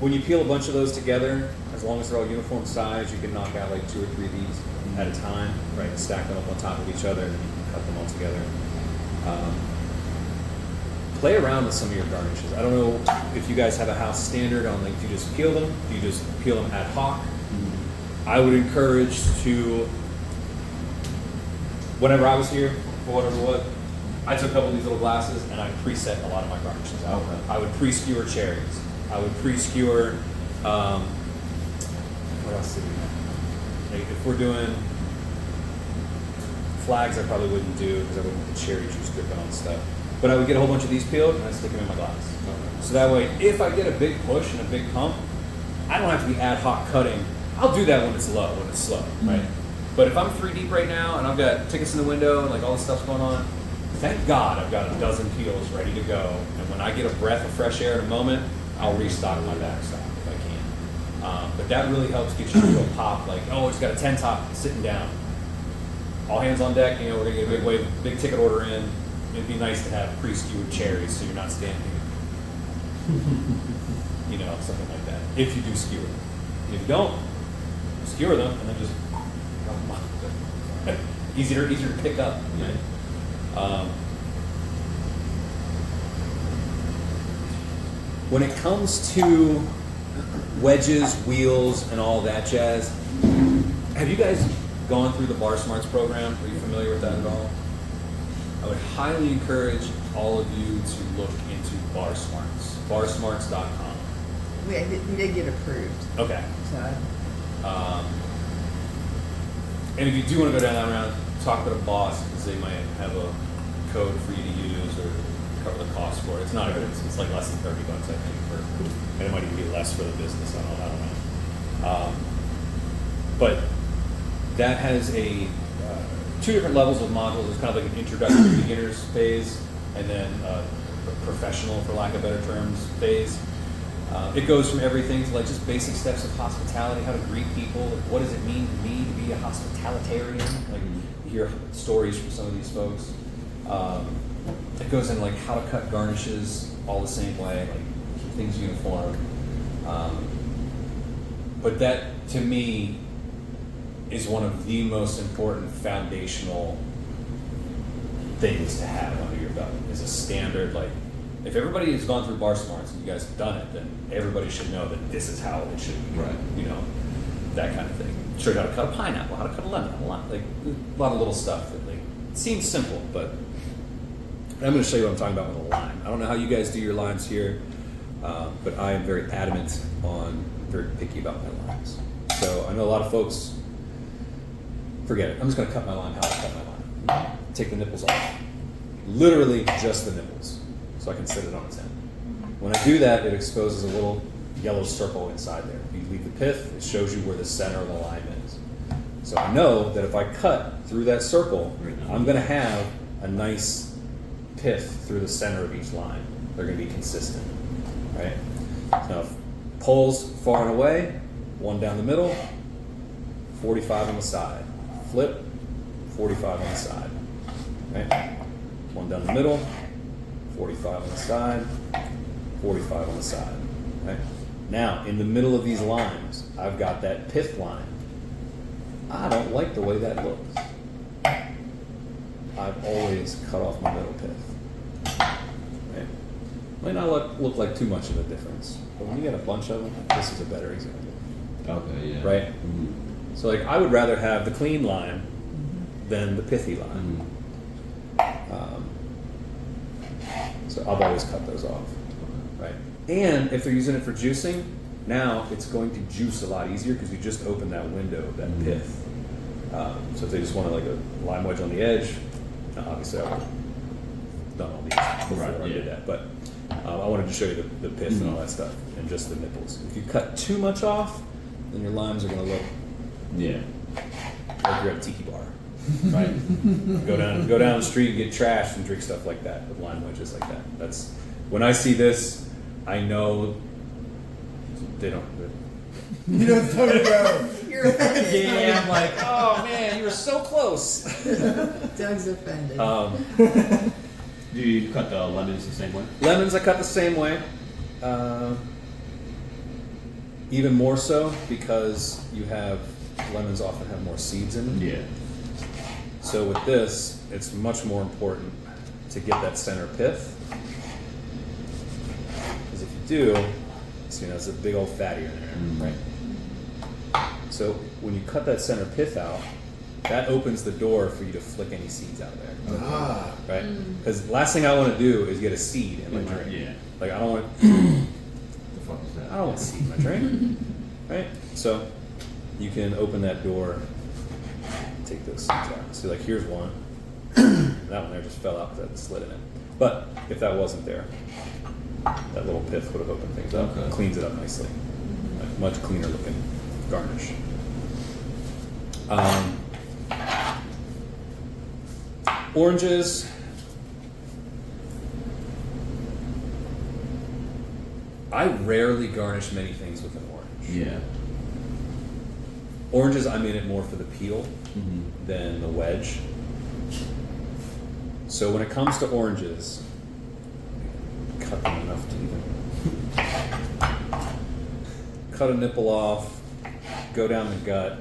when you peel a bunch of those together, as long as they're all uniform size, you can knock out like 2 or 3 of these at a time, right? Stack them up on top of each other, and then you can cut them all together. Play around with some of your garnishes. I don't know if you guys have a house standard on like, do you just peel them? Do you just peel them ad hoc? I would encourage to, whenever I was here, for whatever it was, I took a couple of these little glasses and I preset a lot of my garnishes out. Okay. I would pre-skewer cherries. I would pre-skewer, what else did we have? Like if we're doing flags, I probably wouldn't do because I wouldn't want the cherry juice dripping on stuff. But I would get a whole bunch of these peeled and I'd stick them in my glass. Okay. So that way, if I get a big push and a big pump, I don't have to be ad hoc cutting. I'll do that when it's low, when it's slow, right? But if I'm 3 deep right now and I've got tickets in the window and like all this stuff's going on, thank God I've got a dozen peels ready to go. And when I get a breath of fresh air in a moment, I'll restock my backstock if I can. But that really helps get you to a pop, like, oh, it's got a 10 top sitting down. All hands on deck, you know, we're gonna get a big wave, big ticket order in. It'd be nice to have pre-skewered cherries so you're not standing, you know, something like that. If you do skewer them. If you don't, skewer them and then just easier to pick up. Right? When it comes to wedges, wheels, and all that jazz, have you guys gone through the Bar Smarts program? Are you familiar with that at all? I would highly encourage all of you to look into Bar Smarts, barsmarts.com. We did get approved. Okay. So And if you do want to go down that route, talk to the boss because they might have a code for you to use or cover the cost for it. It's not it's like less than $30, I think, and it might even be less for the business. I don't know. But that has a 2 different levels of modules. It's kind of like an introductory beginners phase, and then a professional, for lack of better terms, phase. It goes from everything to like just basic steps of hospitality, how to greet people, like what does it mean to me to be a hospitalitarian? Like you hear stories from some of these folks. It goes in like how to cut garnishes all the same way, like keep things uniform. But that to me is one of the most important foundational things to have under your belt. Is a standard, like if everybody has gone through Bar Smarts and you guys have done it, then everybody should know that this is how it should be. Right. You know, that kind of thing. Show you how to cut a pineapple, how to cut a lemon, a lot of little stuff that like seems simple, but I'm going to show you what I'm talking about with a line. I don't know how you guys do your lines here, but I am very adamant on, very picky about my lines. So I know a lot of folks forget it. I'm just going to cut my line how I cut my line. Take the nipples off. Literally just the nipples, so I can sit it on its end. When I do that, it exposes a little yellow circle inside there. If you leave the pith, it shows you where the center of the line is. So I know that if I cut through that circle, I'm going to have a nice pith through the center of each line. They're going to be consistent, right? Now, pulls far and away, 1 down the middle, 45 on the side. Flip, 45 on the side, right? 1 down the middle, 45 on the side, 45 on the side, right? Now, in the middle of these lines, I've got that pith line. I don't like the way that looks. I've always cut off my middle pith. Right? Might not look like too much of a difference, but when you get a bunch of them, this is a better example. Okay, yeah. Right? Mm-hmm. So like I would rather have the clean line than the pithy line. So I've always cut those off. Right? And if they're using it for juicing, now it's going to juice a lot easier because you just open that window, that pith. So if they just want like a lime wedge on the edge, obviously I would have done all these before I did that. But I wanted to show you the pith and all that stuff and just the nipples. If you cut too much off, then your limes are going to look like you're at a tiki bar. Right? go down the street and get trashed and drink stuff like that with lime wedges like that. That's when I see this, I know they don't. you don't talk about. You're offended. Yeah, I'm like, oh man, you were so close. Doug's offended. Do you cut the lemons the same way? Lemons I cut the same way. even more so because lemons often have more seeds in them. Yeah. So with this, it's much more important to get that center pith. Because if you do, so, there's a big old fatty in there, right? So when you cut that center pith out, that opens the door for you to flick any seeds out of there. Ah. Right? Because the last thing I want to do is get a seed in my drink. Yeah. Like I don't want. The fuck is that? I don't want seed in my drink. Right? So you can open that door, take those seeds out. So like here's one. That one there just fell out because I had the slit in it. But if that wasn't there, that little pith would have opened things up. Okay. Cleans it up nicely. Like, much cleaner looking garnish. Oranges. I rarely garnish many things with an orange. Yeah. Oranges, I'm in it more for the peel than the wedge. So when it comes to oranges, cut them enough to even cut a nipple off, go down the gut,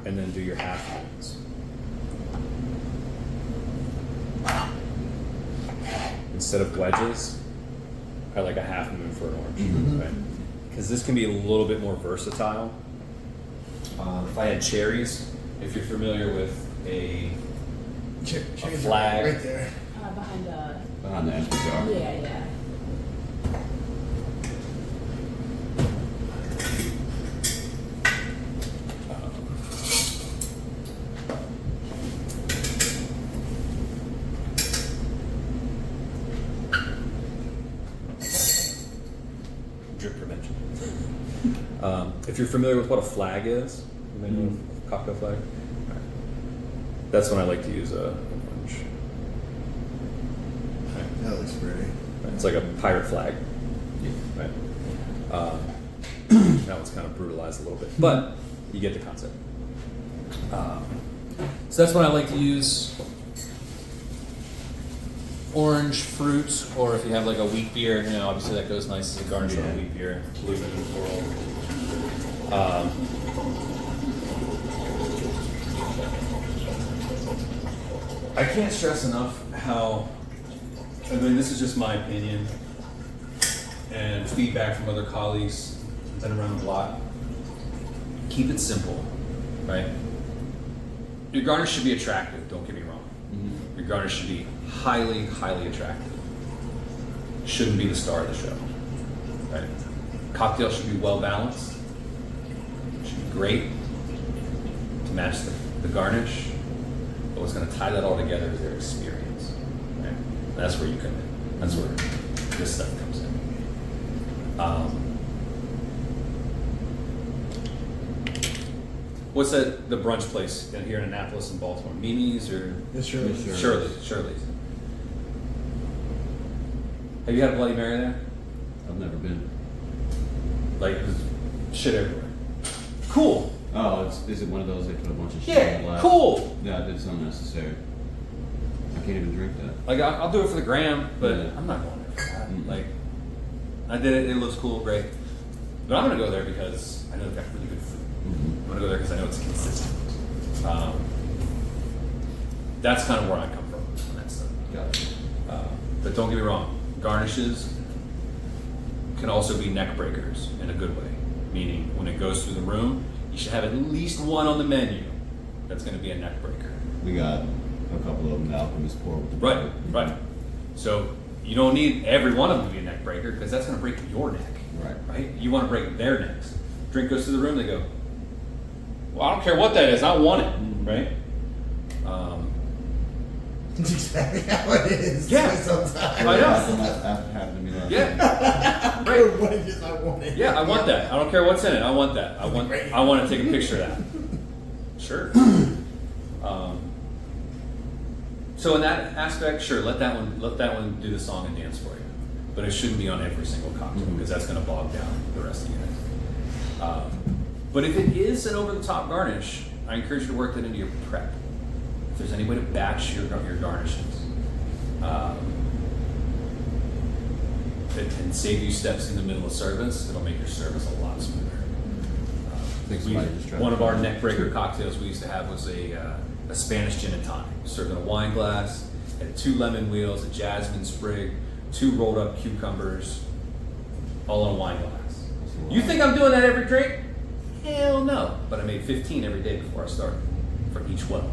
and then do your half moons. Instead of wedges, I like a half moon for an orange, right? Because this can be a little bit more versatile. If I had cherries, if you're familiar with a flag. Right there. Behind the empty jar. Yeah. Drip prevention. If you're familiar with what a flag is, you may know a cocktail flag. Right. That's when I like to use an orange. Right. That looks pretty. Right. It's like a pirate flag. Yeah. Right. That one's kind of brutalized a little bit, but you get the concept. So that's when I like to use orange fruit, or if you have like a wheat beer, obviously that goes nice as a garnish on a wheat beer. Blue and floral. I can't stress enough how, this is just my opinion and feedback from other colleagues that are around the block. Keep it simple, right? Your garnish should be attractive, don't get me wrong. Your garnish should be highly, highly attractive. Shouldn't be the star of the show, right? Cocktail should be well balanced. Should be great to match the garnish. But what's going to tie that all together is their experience, right? And that's where you come in. That's where this stuff comes in. What's that? The brunch place here in Annapolis and Baltimore? Mimi's or It's Shirley. Shirley's. Have you had a Bloody Mary there? I've never been. Like, there's shit everywhere. Cool. Oh, is it one of those they put a bunch of shit in the Yeah. glass? Cool. Yeah, it's unnecessary. I can't even drink that. Like, I'll do it for the gram, but Yeah. I'm not going there for that. Mm-mm. Like, I did it. It looks cool, great. But I'm gonna go there because I know they've got really good food. I'm gonna go there because I know it's consistent. That's kind of where I come from on that stuff. Got it. But don't get me wrong, garnishes can also be neck breakers in a good way. Meaning, when it goes through the room, you should have at least one on the menu that's going to be a neck breaker. We got a couple of them that Alchemist pour with the Right, right. So you don't need every one of them to be a neck breaker because that's going to break your neck. Right. Right? You want to break their necks. Drink goes through the room, they go, well, I don't care what that is, I want it. Right? That's exactly how it is. Yeah. Sometimes. I know. That happened to me last Yeah. night. Right. What it is, I want it. Yeah, I want that. I don't care what's in it. I want that. I want to take a picture of that. Sure. So in that aspect, sure, let that one do the song and dance for you. But it shouldn't be on every single cocktail because that's going to bog down the rest of the unit. But if it is an over-the-top garnish, I encourage you to work that into your prep. If there's any way to batch your garnishes. and save you steps in the middle of service. It'll make your service a lot smoother. One of our neck breaker cocktails we used to have was a Spanish gin and tonic, served in a wine glass, had 2 lemon wheels, a jasmine sprig, 2 rolled up cucumbers, all in a wine glass. You think I'm doing that every drink? Hell no. But I made 15 every day before I started for each well.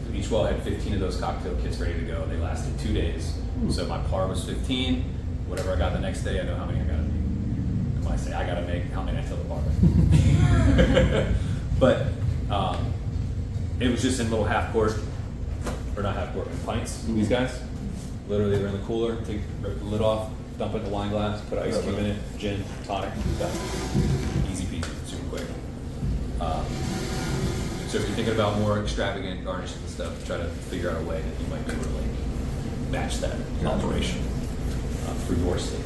So each well had 15 of those cocktail kits ready to go. They lasted 2 days. So my par was 15. Whatever I got the next day, I know how many I gotta make. And when I say I gotta make, how many I tell the barman. But it was just in little half quart, or not half quart, pints, these guys. Literally, they're in the cooler, take rip the lid off, dump it in the wine glass, put ice cube in it, gin, tonic, done. Easy peasy, super quick. So if you're thinking about more extravagant garnishes and stuff, try to figure out a way that you might be able to like match that operation for your sake.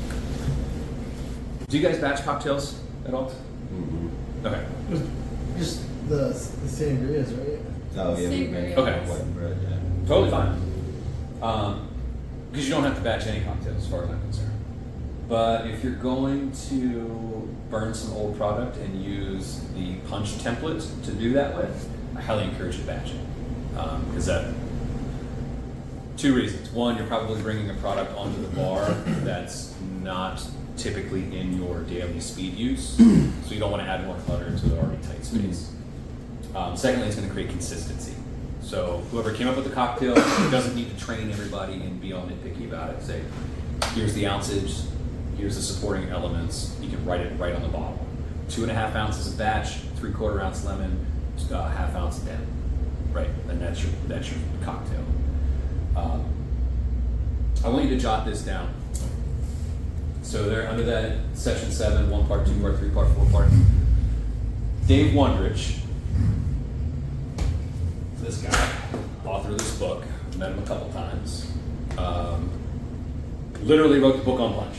Do you guys batch cocktails at all? Mm-hmm. Okay. Just the sangrias, right? Oh yeah, we make Okay. white bread. Yeah. Totally fine. Because you don't have to batch any cocktails as far as I'm concerned. But if you're going to burn some old product and use the punch template to do that with, I highly encourage you to batch it. Because that, 2 reasons. One, you're probably bringing a product onto the bar that's not typically in your daily speed use. So you don't want to add more clutter to the already tight space. Secondly, it's going to create consistency. So whoever came up with the cocktail doesn't need to train everybody and be all nitpicky about it. Say, here's the ounces, here's the supporting elements. You can write it right on the bottle. 2.5 ounces of batch, 3/4 ounce lemon, ½ ounce of den. Right, and that's your cocktail. I want you to jot this down. So they're under that section 7, 1 part, 2 part, 3 part, 4 part. Dave Wondrich, this guy, author of this book, met him a couple times. Literally wrote the book on punch.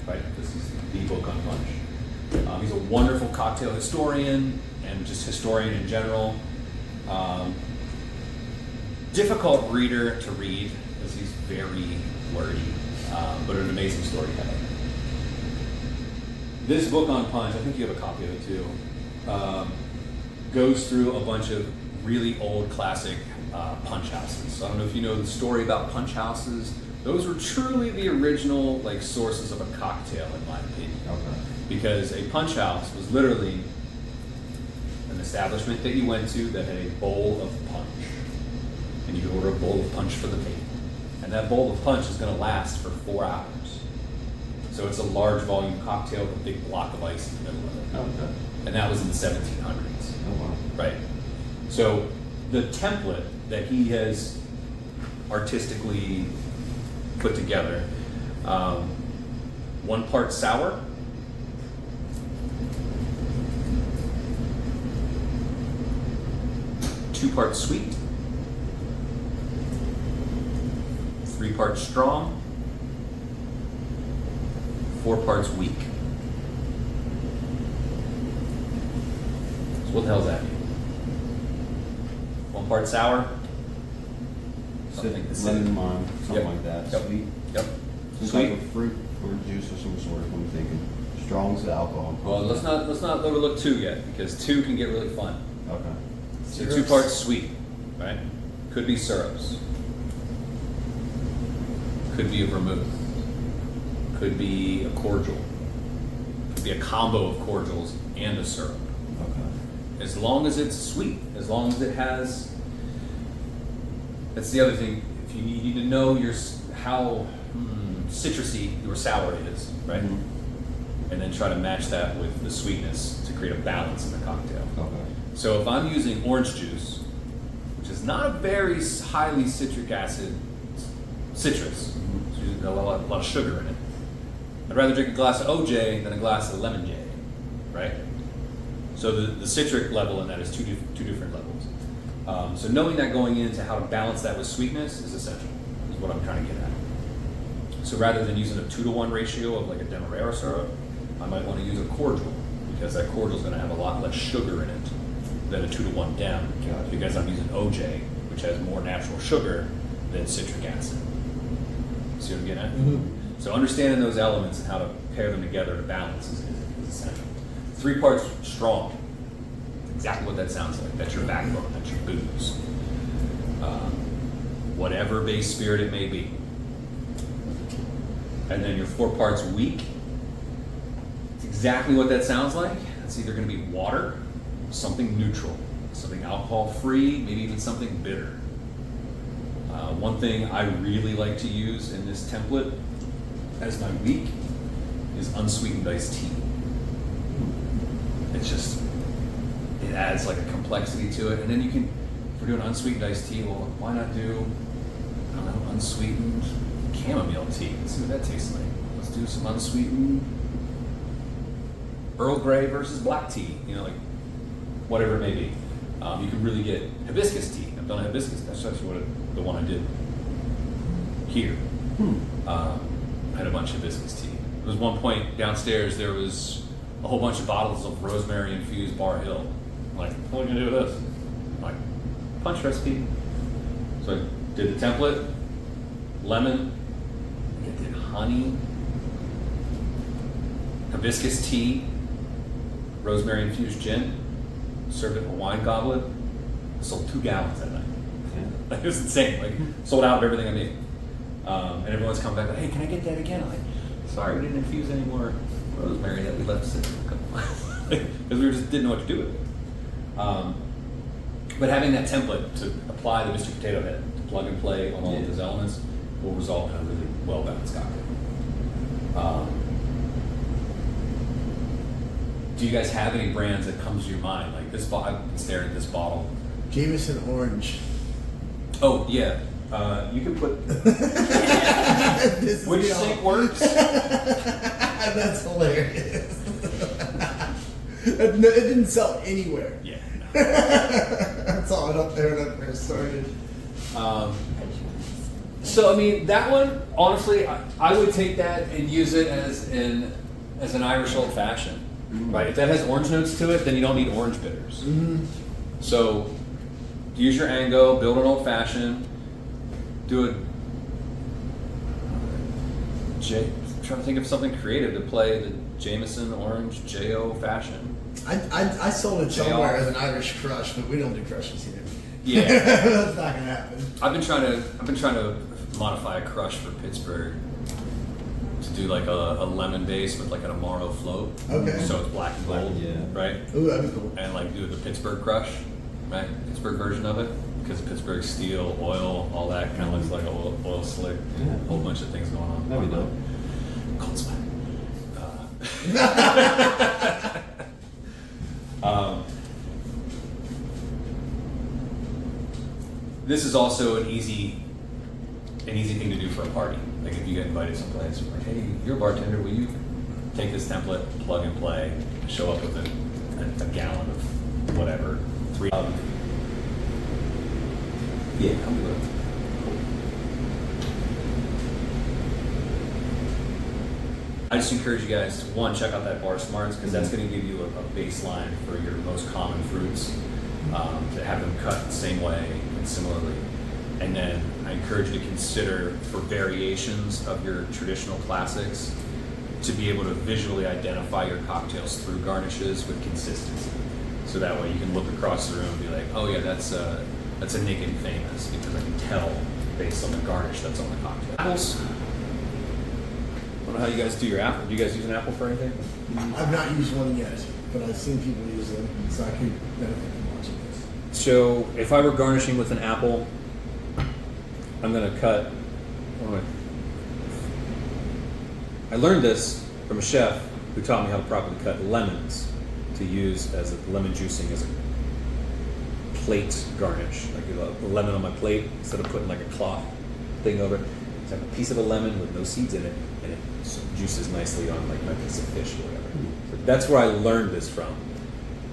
Right, this is the book on punch. He's a wonderful cocktail historian and just historian in general. Difficult reader to read because he's very wordy, but an amazing storyteller. This book on punch, I think you have a copy of it too, goes through a bunch of really old classic punch houses. So I don't know if you know the story about punch houses. Those were truly the original like sources of a cocktail, in my opinion. Okay. Because a punch house was literally an establishment that you went to that had a bowl of punch. And you could order a bowl of punch for the table. And that bowl of punch is going to last for 4 hours. So it's a large volume cocktail with a big block of ice in the middle of it. Okay. And that was in the 1700s. Oh wow. Right. So the template that he has artistically put together, 1 part sour, 2 parts sweet, 3 parts strong, 4 parts weak. So what the hell's that mean? 1 part sour, something acidic. Lemon lime, something Yep. like that. Yep. Sweet. Yep. Some Sweet. type of fruit or juice of some sort. I'm thinking. Strong's the alcohol. Well, let's not overlook 2 yet, because 2 can get really fun. Okay. So Syrups. 2 parts sweet, right? Could be syrups. Could be a vermouth. Could be a cordial. Could be a combo of cordials and a syrup. Okay. As long as it's sweet, as long as it has. That's the other thing. If you need to know how citrusy your sour is, right? Mhm. And then try to match that with the sweetness to create a balance in the cocktail. Okay. So if I'm using orange juice, which is not a very highly citric acid citrus, it's usually got a lot of sugar in it. I'd rather drink a glass of OJ than a glass of lemon J, right? So the citric level in that is two different levels. So knowing that going into how to balance that with sweetness is essential, is what I'm trying to get at. So rather than using a 2-to-1 ratio of like a Demerara syrup, I might want to use a cordial, because that cordial is going to have a lot less sugar in it than a 2-to-1 Dem, Gotcha. because I'm using OJ, which has more natural sugar than citric acid. See what I'm getting at? Mm-hmm. So understanding those elements and how to pair them together to balance is essential. 3 parts strong. Exactly what that sounds like. That's your backbone. That's your booze. Whatever base spirit it may be. And then your 4 parts weak. It's exactly what that sounds like. It's either going to be water, something neutral, something alcohol-free, maybe even something bitter. One thing I really like to use in this template as my weak is unsweetened iced tea. It's just, it adds like a complexity to it. And then you can, if we're doing unsweetened iced tea, well, why not do, I don't know, unsweetened chamomile tea? Let's see what that tastes like. Let's do some unsweetened Earl Grey versus black tea, you know, like whatever it may be. You can really get hibiscus tea. I've done a hibiscus, that's actually the one I did here. I had a bunch of hibiscus tea. There was one point downstairs, there was a whole bunch of bottles of rosemary infused Bar Hill. I'm like, what are we gonna do with this? I'm like, punch recipe. So I did the template, lemon, I did honey, hibiscus tea, rosemary infused gin, served it in a wine goblet, sold 2 gallons that night. Like, it was insane. Like, sold out of everything I made. And everyone's coming back like, hey, can I get that again? I'm like, sorry, we didn't infuse any more rosemary that we left sitting for a couple months. Because we just didn't know what to do with it. But having that template to apply the Mr. Potato Head, to plug and play on all of those elements, will result in a really well-balanced cocktail. Do you guys have any brands that comes to your mind? Like this, I've been staring at this bottle. Jameson Orange. Oh yeah, you can put. Which you think works? That's hilarious. It didn't sell anywhere. Yeah. I saw it up there when I first started. So I mean, that one, honestly, I would take that and use it as an Irish old fashioned. Right, if that has orange notes to it, then you don't need orange bitters. So use your Ango, build an old fashioned, do a trying to think of something creative to play the Jameson Orange J.O. fashion. I sold it somewhere as an Irish crush, but we don't do crushes here. Yeah, That's not gonna happen. I've been trying to modify a crush for Pittsburgh. To do like a lemon base with like an Amaro float. Okay. So it's black and gold, right? Ooh, that'd be cool. And like do the Pittsburgh crush, right? Pittsburgh version of it. Because Pittsburgh steel, oil, all that kind of looks like an oil slick. Yeah. A whole bunch of things going on. That'd be dope. Cold sweat. This is also an easy thing to do for a party. Like if you get invited someplace, like, hey, you're a bartender, will you take this template, plug and play, show up with a gallon of whatever, 3. Yeah, I'm good. I just encourage you guys to, one, check out that Bar Smarts, because that's going to give you a baseline for your most common fruits, to have them cut the same way and similarly. And then I encourage you to consider, for variations of your traditional classics, to be able to visually identify your cocktails through garnishes with consistency. So that way you can look across the room and be like, oh yeah, that's a Nick and Famous, because I can tell based on the garnish that's on the cocktail. Apples. I don't know how you guys do your apple. Do you guys use an apple for anything? I've not used one yet, but I've seen people use them, so I could benefit from watching this. So if I were garnishing with an apple, I'm going to cut. I learned this from a chef who taught me how to properly cut lemons to use as lemon juicing as a plate garnish. Like a lemon on my plate, instead of putting like a cloth thing over it, just have a piece of a lemon with no seeds in it, and it juices nicely on like my piece of fish or whatever. So that's where I learned this from,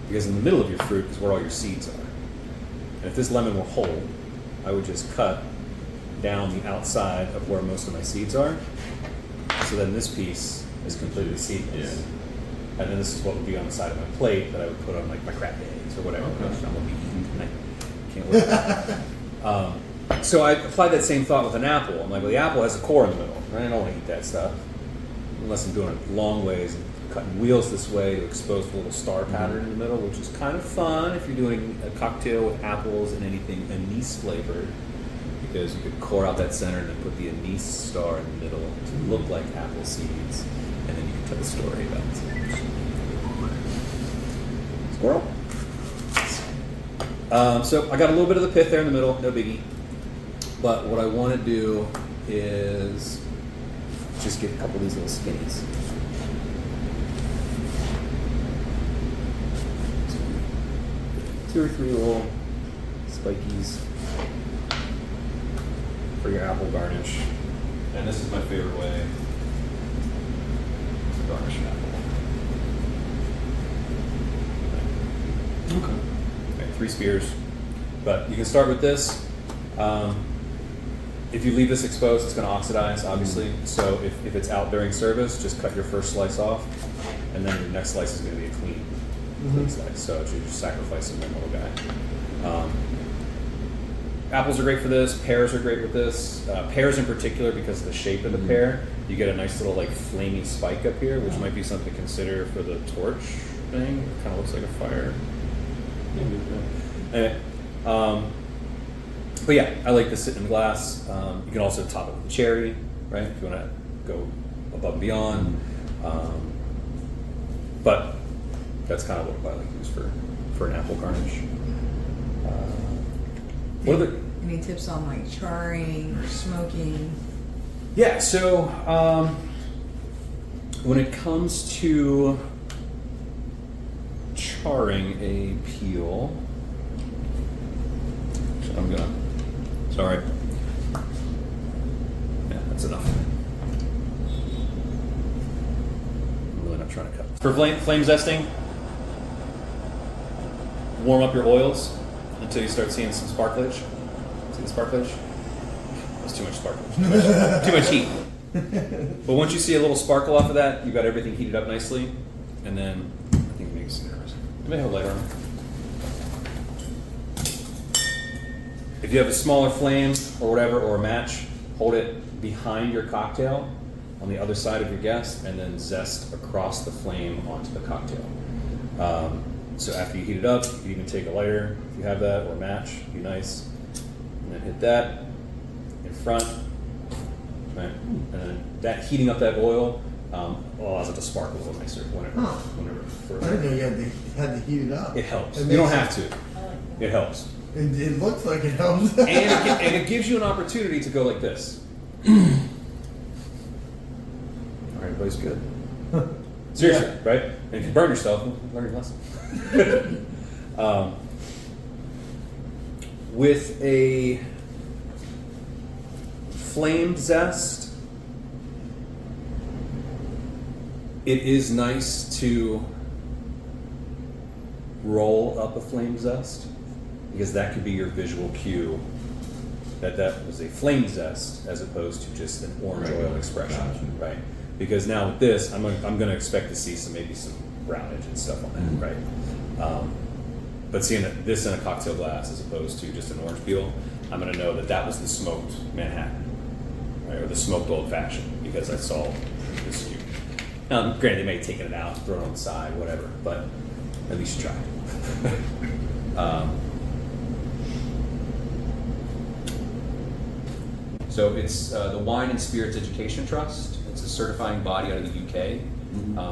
because in the middle of your fruit is where all your seeds are. And if this lemon were whole, I would just cut down the outside of where most of my seeds are. So then this piece is completely seedless. Yeah. And then this is what would be on the side of my plate that I would put on like my crab eggs or whatever. Okay. I'm gonna be eating tonight. Can't wait. So I applied that same thought with an apple. I'm like, well, the apple has a core in the middle, right? I don't want to eat that stuff unless I'm doing it long ways and cutting wheels this way to expose the little star pattern in the middle, which is kind of fun if you're doing a cocktail with apples and anything anise flavored, because you could core out that center and then put the anise star in the middle to look like apple seeds, and then you can tell the story about it. Squirrel. So I got a little bit of the pith there in the middle, no biggie. But what I want to do is just get a couple of these little skinnies. 2 or 3 little spikies for your apple garnish. And this is my favorite way to garnish an apple. Okay, 3 spears. But you can start with this. If you leave this exposed, it's going to oxidize, obviously. So if it's out during service, just cut your first slice off, and then your next slice is going to be a clean slice. So you're just sacrificing one little guy. Apples are great for this. Pears are great with this. Pears in particular, because of the shape of the pear, you get a nice little like flamey spike up here, which might be something to consider for the torch thing. It kind of looks like a fire. Anyway, but yeah, I like this sitting in glass. You can also top it with a cherry, right? If you want to go above and beyond. But that's kind of what I like to use for an apple garnish. What are the Any tips on like charring or smoking? Yeah, so when it comes to charring a peel, sorry. Yeah, that's enough. I'm really not trying to cut. For flame zesting, warm up your oils until you start seeing some sparklage. See the sparklage? That's too much sparklage. Too much heat. But once you see a little sparkle off of that, you've got everything heated up nicely. And then, I think it makes it nervous. You may have a lighter on. If you have a smaller flame or whatever, or a match, hold it behind your cocktail on the other side of your guest, and then zest across the flame onto the cocktail. So after you heat it up, you can even take a lighter if you have that, or a match, be nice. And then hit that in front. Right. And then that heating up that oil allows it to sparkle a little nicer whenever I further. didn't know you had to heat it up. It helps. It You don't makes have to. It helps. It looks like it helps. And it gives you an opportunity to go like this. All right, everybody's good. Seriously, Yeah. right? And if you burn yourself, learn your lesson. With a flame zest, it is nice to roll up a flame zest, because that could be your visual cue that was a flame zest as opposed to just an orange oil expression, right? Because now with this, I'm going to expect to see maybe some brownage and stuff on that, right? But seeing this in a cocktail glass as opposed to just an orange peel, I'm going to know that was the smoked Manhattan, right? Or the smoked old fashioned, because I saw this cue. Now, granted, they may have taken it out, thrown it on the side, whatever, but at least you tried. So it's the Wine and Spirits Education Trust. It's a certifying body out of the UK.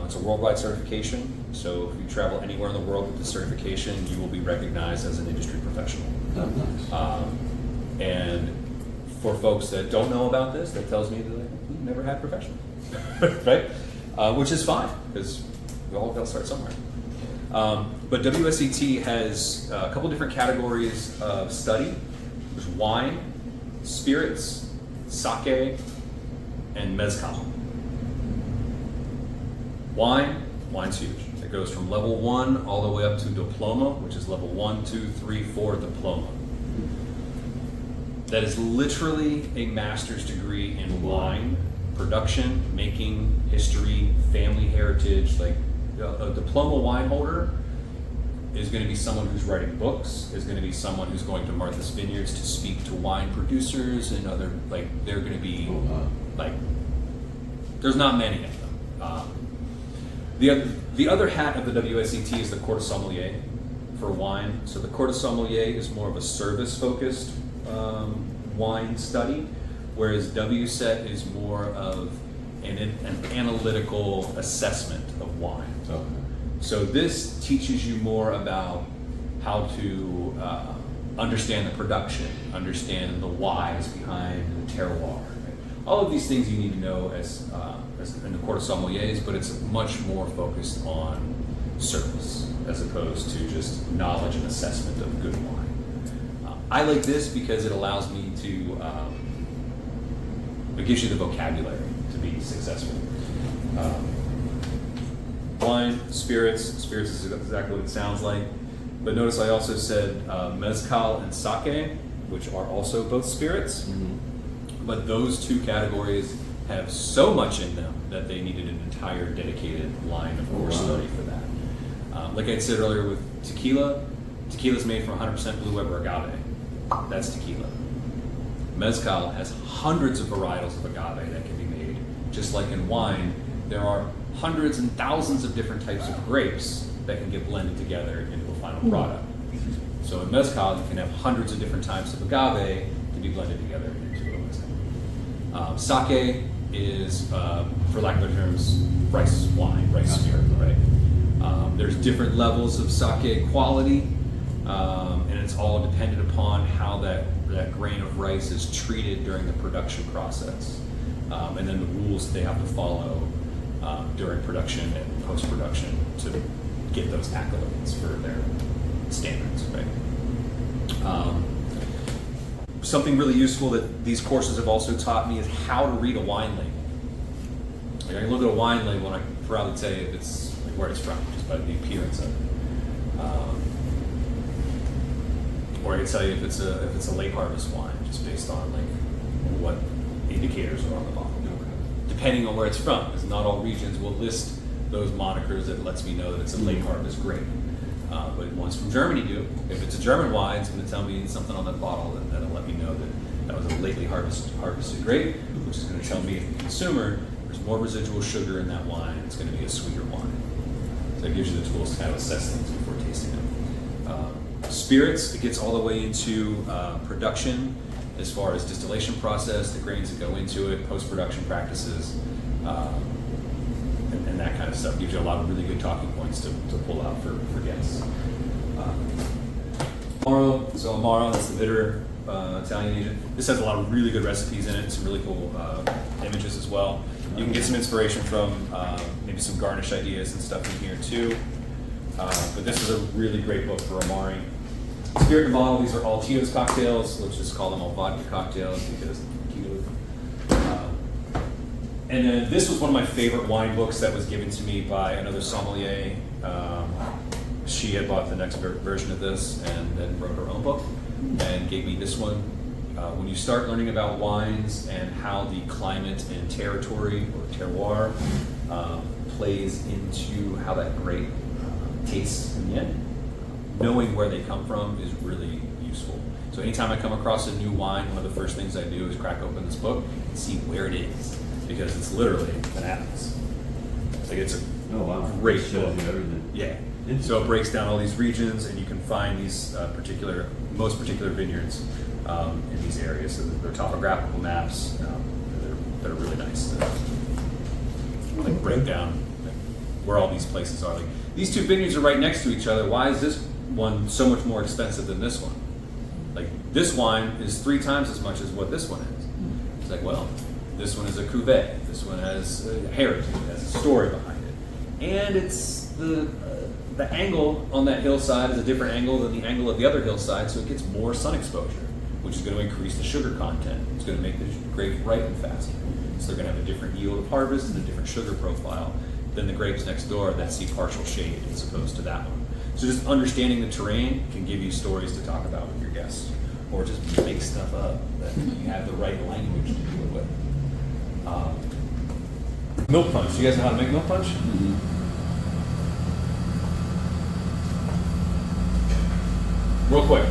It's a worldwide certification. So if you travel anywhere in the world with this certification, you will be recognized as an industry professional. Oh, nice. And for folks that don't know about this, that tells me that we never had professional, right? Which is fine, because we all got to start somewhere. But WSET has a couple different categories of study. There's wine, spirits, sake, and mezcal. Wine's huge. It goes from level 1 all the way up to diploma, which is level 1, 2, 3, 4 diploma. That is literally a master's degree in wine production, making, history, family heritage. Like a diploma wine holder is going to be someone who's writing books, is going to be someone who's going to Martha's Vineyards to speak to wine producers and other, like, they're going to be like There's not many of them. The other hat of the WSET is the Court of Sommelier for wine. So the Court of Sommelier is more of a service-focused wine study, whereas WSET is more of an analytical assessment of wine. Okay. So this teaches you more about how to understand the production, understand the whys behind the terroir. Right? All of these things you need to know as in the Court of Sommeliers, but it's much more focused on service as opposed to just knowledge and assessment of good wine. I like this because it allows me to, it gives you the vocabulary to be successful. Wine, spirits is exactly what it sounds like. But notice I also said mezcal and sake, which are also both spirits. Mm-hmm. But those two categories have so much in them that they needed an entire dedicated line of course study for that. Like I said earlier with tequila, tequila's made from 100% Blue Weber agave. That's tequila. Mezcal has hundreds of varietals of agave that can be made. Just like in wine, there are hundreds and thousands of different types of grapes that can get blended together into a final product. So in mezcal, you can have hundreds of different types of agave to be blended together into a mezcal. Sake is, for lack of better terms, rice wine, rice spirit, right? There's different levels of sake quality, and it's all dependent upon how that grain of rice is treated during the production process, and then the rules that they have to follow during production and post-production to get those accolades for their standards, right? Something really useful that these courses have also taught me is how to read a wine label. Like I can look at a wine label and I can probably tell you if it's like where it's from just by the appearance of it. Or I can tell you if it's a late harvest wine just based on like what indicators are on the bottle. Depending on where it's from, because not all regions will list those monikers that lets me know that it's a late harvest grape. But ones from Germany do. If it's a German wine, it's going to tell me something on that bottle that'll let me know that was a lately harvested grape, which is going to tell me if the consumer, there's more residual sugar in that wine, it's going to be a sweeter wine. So it gives you the tools to kind of assess things before tasting them. Spirits, it gets all the way into production as far as distillation process, the grains that go into it, post-production practices, and that kind of stuff. Gives you a lot of really good talking points to pull out for guests. Amaro, that's the bitter Italian agent. This has a lot of really good recipes in it, some really cool images as well. You can get some inspiration from maybe some garnish ideas and stuff in here too. But this is a really great book for Amari. Spirit and bottle, these are all Tito's cocktails. Let's just call them all vodka cocktails because Tito. And then this was one of my favorite wine books that was given to me by another sommelier. She had bought the next version of this and then wrote her own book and gave me this one. When you start learning about wines and how the climate and territory or terroir plays into how that grape tastes in the end, knowing where they come from is really useful. So anytime I come across a new wine, one of the first things I do is crack open this book and see where it is, because it's literally an atlas. Like it's a great Shows book. you everything. Yeah. So it breaks down all these regions, and you can find these most particular vineyards in these areas. So they're topographical maps that are really nice. Like break down where all these places are. Like these two vineyards are right next to each other. Why is this one so much more expensive than this one? Like this wine is 3 times as much as what this one is. It's like, well, this one is a cuvee. This one has a heritage, it has a story behind it, and it's the angle on that hillside is a different angle than the angle of the other hillside, so it gets more sun exposure, which is going to increase the sugar content. It's going to make the grapes ripen faster. So they're going to have a different yield of harvest and a different sugar profile than the grapes next door that see partial shade as opposed to that one. So just understanding the terrain can give you stories to talk about with your guests, or just make stuff up that you have the right language to do it with. Milk punch. You guys know how to make milk punch? Mm-hmm. Real quick.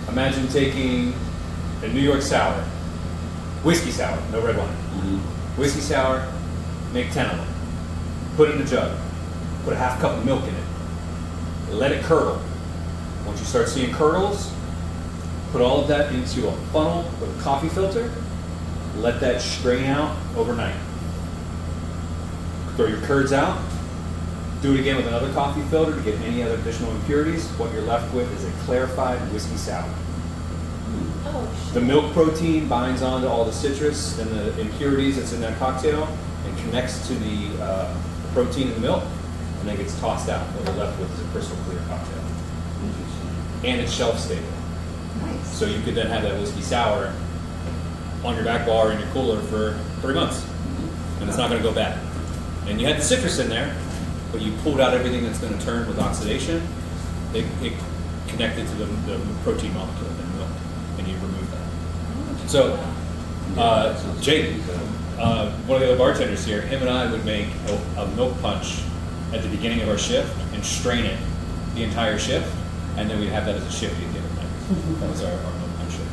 Imagine taking a New York sour, whiskey sour, no red wine. Mm-hmm. whiskey sour, make 10 of them. Put it in a jug. Put a half cup of milk in it. Let it curdle. Once you start seeing curdles, put all of that into a funnel with a coffee filter. Let that strain out overnight. Throw your curds out. Do it again with another coffee filter to get any other additional impurities. What you're left with is a clarified whiskey sour. Oh, shit. The milk protein binds onto all the citrus and the impurities that's in that cocktail and connects to the protein in the milk, and then gets tossed out. What you're left with is a crystal clear cocktail. And it's shelf stable. Nice. So you could then have that whiskey sour on your back bar in your cooler for 3 months, and it's not going to go bad. And you had the citrus in there, but you pulled out everything that's going to turn with oxidation. It connected to the protein molecule in the milk, and you remove that. So, Jake, one of the other bartenders here, him and I would make a milk punch at the beginning of our shift and strain it the entire shift, and then we'd have that as a shift at the end of the night. That was our milk punch shift.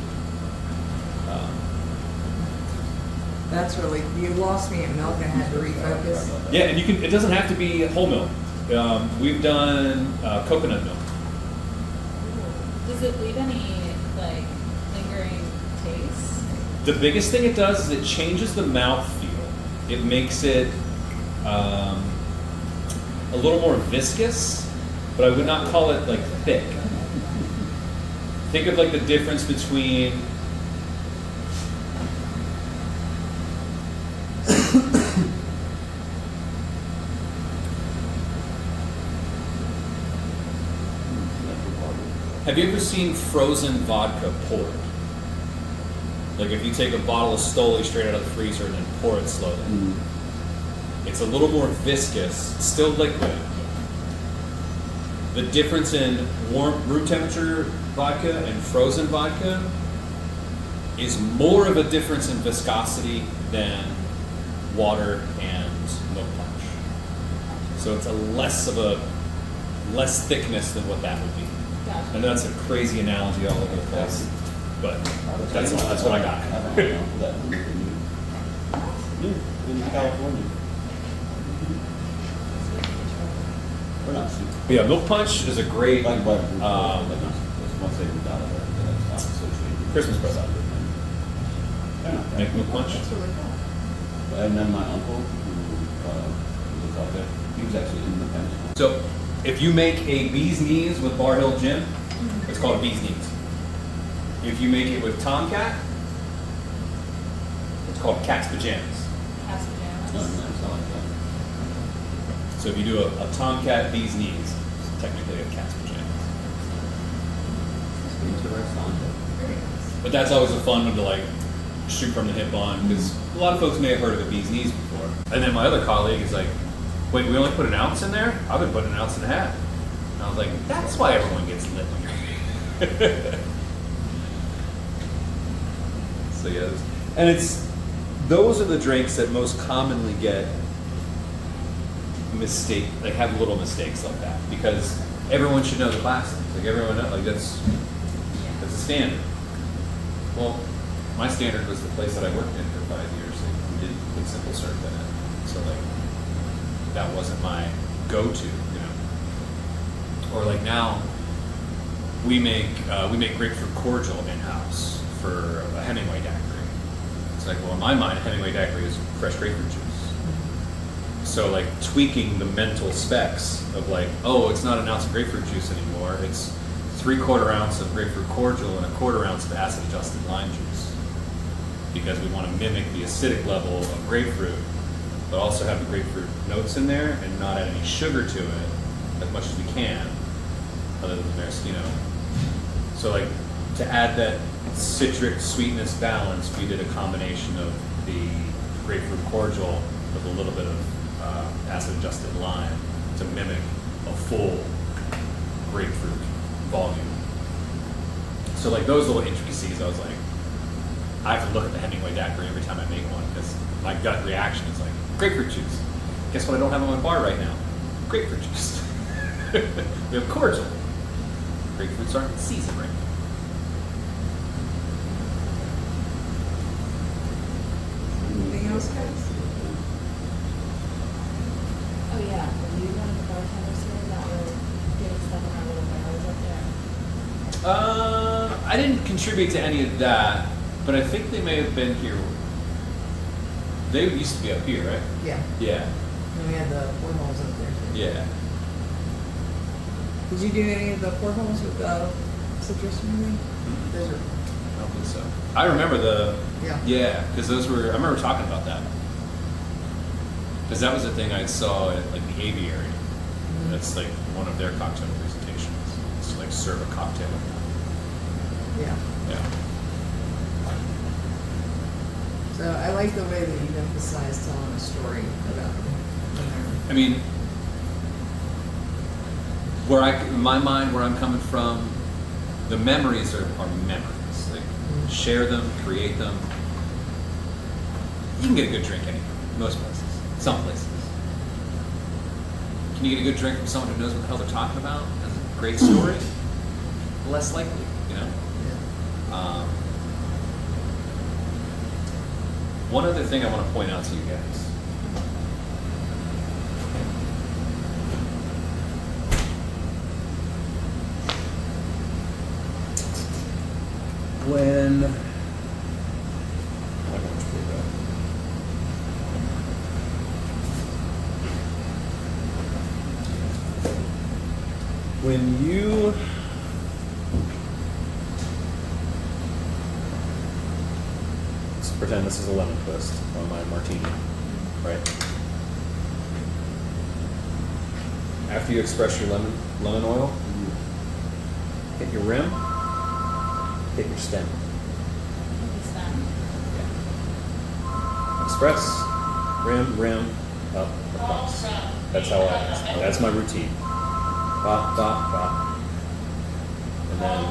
That's really, you lost me at milk and had to refocus. Yeah, and you can. It doesn't have to be whole milk. We've done coconut milk. Does it leave any like lingering taste? The biggest thing it does is it changes the mouthfeel. It makes it a little more viscous, but I would not call it like thick. Think of like the difference between Have you ever seen frozen vodka poured? Like if you take a bottle of Stoli straight out of the freezer and then pour it slowly. It's a little more viscous, still liquid. The difference in room temperature vodka and frozen vodka is more of a difference in viscosity than water and milk punch. So it's a less thickness than what that would be. Gotcha. I know that's a crazy analogy all over the place, but that's what I got. In California. We're not super. But yeah, milk punch is a great Once they moved out of there, that's not associated. Christmas present. They're not bad. Make milk punch. That's really cool. And then my uncle, who was out there, he was actually in the pension. So if you make a bee's knees with Bar Hill Gin, it's called a bee's knees. If you make it with Tomcat, it's called cat's pajamas. Cast No, pajamas. it's not like that. So if you do a Tomcat bee's knees, it's technically a cat's pajamas. Interesting. But that's always a fun one to like shoot from the hip on, because a lot of folks may have heard of a bee's knees before. And then my other colleague is like, wait, we only put an ounce in there? I've been putting an ounce and a half. And I was like, that's why everyone gets lit when you're So yeah, and those are the drinks that most commonly get have little mistakes like that, because everyone should know the classics. Like everyone knows, like that's a standard. Well, my standard was the place that I worked in for 5 years. Like, we didn't put simple syrup in it, so like that wasn't my go-to, you know. Or like now, we make grapefruit cordial in house for a Hemingway daiquiri. It's like, well, in my mind, a Hemingway daiquiri is fresh grapefruit juice. So like tweaking the mental specs of like, oh, it's not an ounce of grapefruit juice anymore. It's 3/4 ounce of grapefruit cordial and 1/4 ounce of acid-adjusted lime juice, because we want to mimic the acidic level of grapefruit, but also have the grapefruit notes in there and not add any sugar to it as much as we can, other than maraschino. So like to add that citric sweetness balance, we did a combination of the grapefruit cordial with a little bit of acid-adjusted lime to mimic a full grapefruit volume. So like those little intricacies, I was like, I have to look at the Hemingway daiquiri every time I make one, because my gut reaction is like, grapefruit juice. Guess what I don't have on my bar right now? Grapefruit juice. We have cordial. Grapefruits aren't in season right now. Anything else, guys? bartenders here that were getting stuff in our little barrels up there? I didn't contribute to any of that, but I think they may have been here. They used to be up here, right? Yeah, Yeah. and we had the portholes up there too. Yeah. Did you do any of the portholes with the citrus or anything? Those are, I don't think so. I remember yeah. because those were, I remember talking about that. Because that was the thing I saw at like the aviary. That's like one of their cocktail presentations. It's to like serve a cocktail with that. Yeah. Yeah. So I like the way that you emphasize telling a story about them. I mean, in my mind, where I'm coming from, the memories are memories. Like, share them, create them. You can get a good drink anywhere, most places, some places. Can you get a good drink from someone who knows what the hell they're talking about? Has a great story? Less likely, you know? Yeah. One other thing I want to point out to you guys. When you let's pretend this is a lemon twist on my martini, right? After you express your lemon oil, hit your rim, hit your stem. It's them. Express, rim, up, across. That's how that's my routine. Bop, bop, bop. And then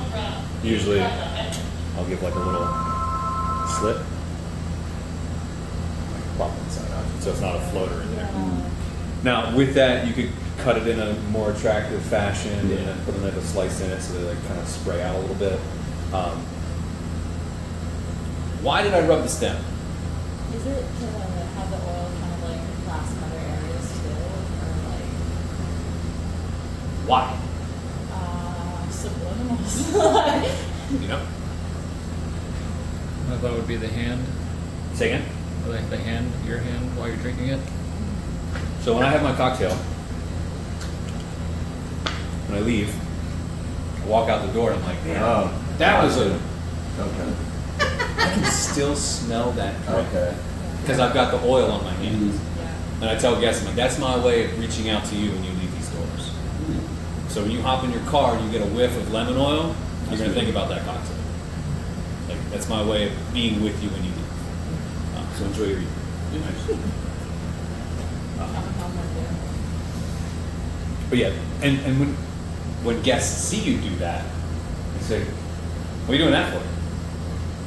usually I'll give like a little slip. Pop inside out. So it's not a floater in there. Now with that you could cut it in a more attractive fashion and put another slice in it so they like kind of spray out a little bit. Why did I rub the stem? Is it to have the oil kind of like last in other areas too, or like Why? subliminals? You know? I thought it would be the hand, Say again? like the hand, your hand while you're drinking it. So when I have my cocktail, when I leave, I walk out the door and I'm like, man, Oh, that was okay. Okay. I can still smell that drink. Okay. Because I've got the oil on my hands. Yeah. And I tell guests, I'm like, that's my way of reaching out to you when you leave these doors. So when you hop in your car and you get a whiff of lemon oil, you're going to think about that cocktail. Like, that's my way of being with you when you leave. So enjoy your evening. But yeah, and when guests see you do that, they say, what are you doing that for?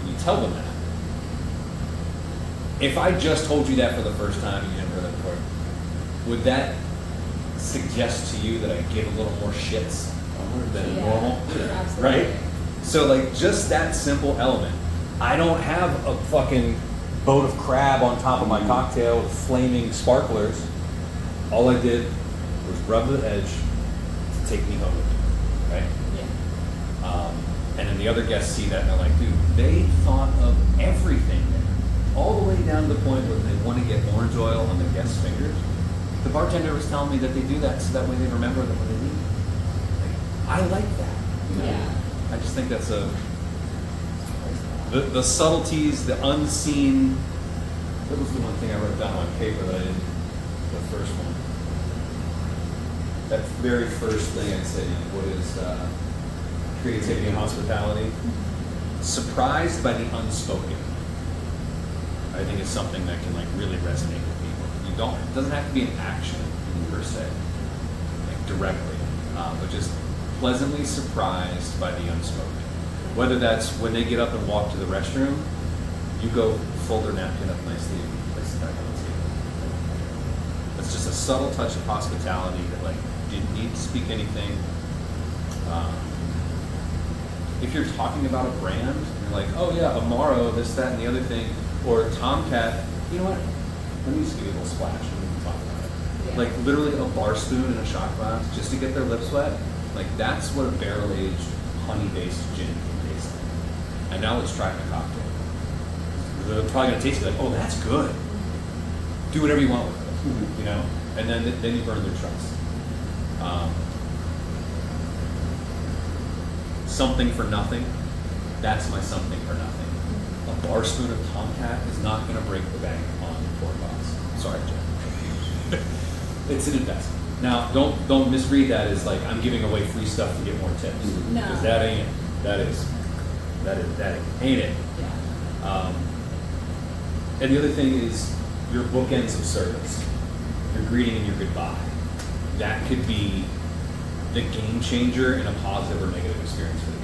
And you tell them that. If I just told you that for the first time and you never heard that before, would that suggest to you that I give a little more shits than Yeah, normal? absolutely. Right? So like just that simple element. I don't have a fucking boat of crab on top of my cocktail with flaming sparklers. All I did was rub the edge to take me home with me, right? Yeah. And then the other guests see that and they're like, dude, they thought of everything there. All the way down to the point where they want to get orange oil on the guests' fingers. The bartender was telling me that they do that so that way they remember them when they leave. Like, I like that. You know? Yeah. I just think that's the subtleties, the unseen. What was the one thing I wrote down on paper that I didn't? The first one. That very first thing I said, what is creativity and hospitality? Surprised by the unspoken. I think it's something that can like really resonate with people. It doesn't have to be an action per se, like directly, but just pleasantly surprised by the unspoken. Whether that's when they get up and walk to the restroom, you go fold their napkin up nicely and place it back on the table. It's just a subtle touch of hospitality that like didn't need to speak anything. If you're talking about a brand, you're like, oh yeah, Amaro, this, that, and the other thing, or Tomcat, you know what? Let me just give you a little splash and we can talk about it. Yeah. like literally a bar spoon in a shot glass just to get their lips wet. Like that's what a barrel-aged, honey-based gin can taste like. And now let's try it in a cocktail. They're probably gonna taste it like, oh, that's good. Do whatever you want with it, you know. And then you earn their trust. Something for nothing. That's my something for nothing. A bar spoon of Tomcat is not going to break the bank on Port Boss. Sorry, Jim. It's an investment. Now, don't misread that as like I'm giving away free stuff to get more tips. No. Because that ain't ain't it. Yeah. And the other thing is your bookends of service, your greeting and your goodbye. That could be the game changer in a positive or negative experience for the guest.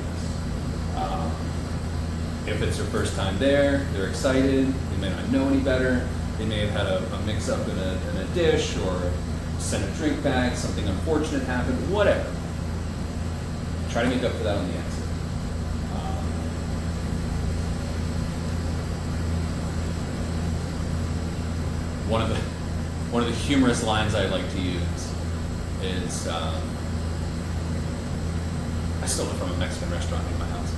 If it's their first time there, they're excited, they may not know any better, they may have had a mix-up in a dish or sent a drink back, something unfortunate happened, whatever. Try to make up for that on the exit. One of the humorous lines I like to use is, I stole it from a Mexican restaurant in my house.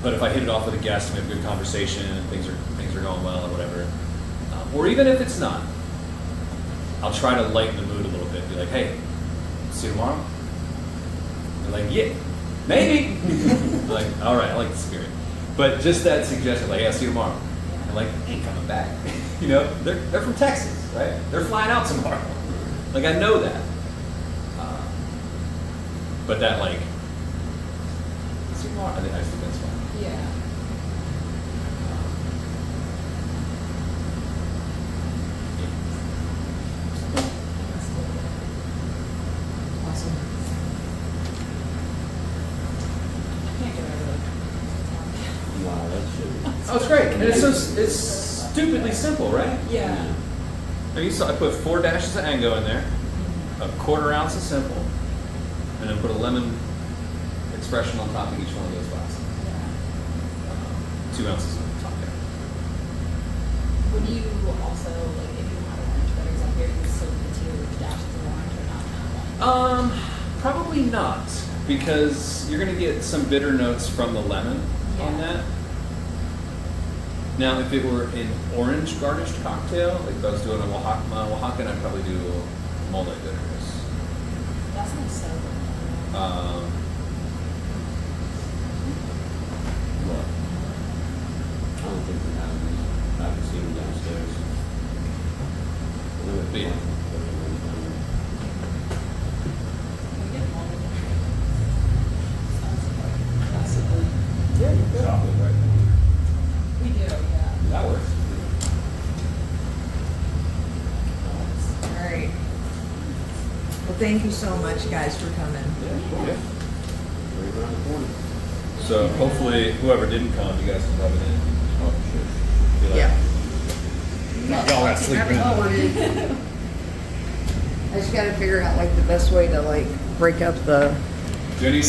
But if I hit it off with a guest and we have a good conversation and things are going well or whatever, or even if it's not, I'll try to lighten the mood a little bit. Be like, hey, see you tomorrow? They're like, yeah, maybe. I'm like, all right, I like the spirit. But just that suggestion, like, yeah, see you tomorrow. And like, ain't coming back. You know, they're from Texas, right? They're flying out tomorrow. Like, I know that. But that, like, see you tomorrow. I think that's fine. Yeah. Awesome. Can't get over it. Wow, that's shitty. Oh, it's great. And it's stupidly simple, right? Yeah. Now you saw I put 4 dashes of Ango in there, a 1/4 ounce of simple, and then put a lemon expression on top of each one of those glasses. Yeah. 2 ounces of Tomcat. Would you also, like, if you had orange butters up here, you would still do 2 dashes of orange or not that one? Probably not, because you're gonna get some bitter notes from the lemon on Yeah. that. Now, if it were an orange garnished cocktail, like if I was doing a Oaxacan, I'd probably do mole bitters. That sounds so good. What? I don't think we have any. I haven't seen them downstairs. Be it. Can we get one? Sounds like Chocolate, right? we do, yeah. That works. All right. Well, thank you so much, guys, for coming. Yeah. Right around the corner. So hopefully, whoever didn't come, you guys can rub it in. Oh, shit. Be like, Yeah. Y'all got sleep in. I just gotta figure out like the best way to like break up the Do any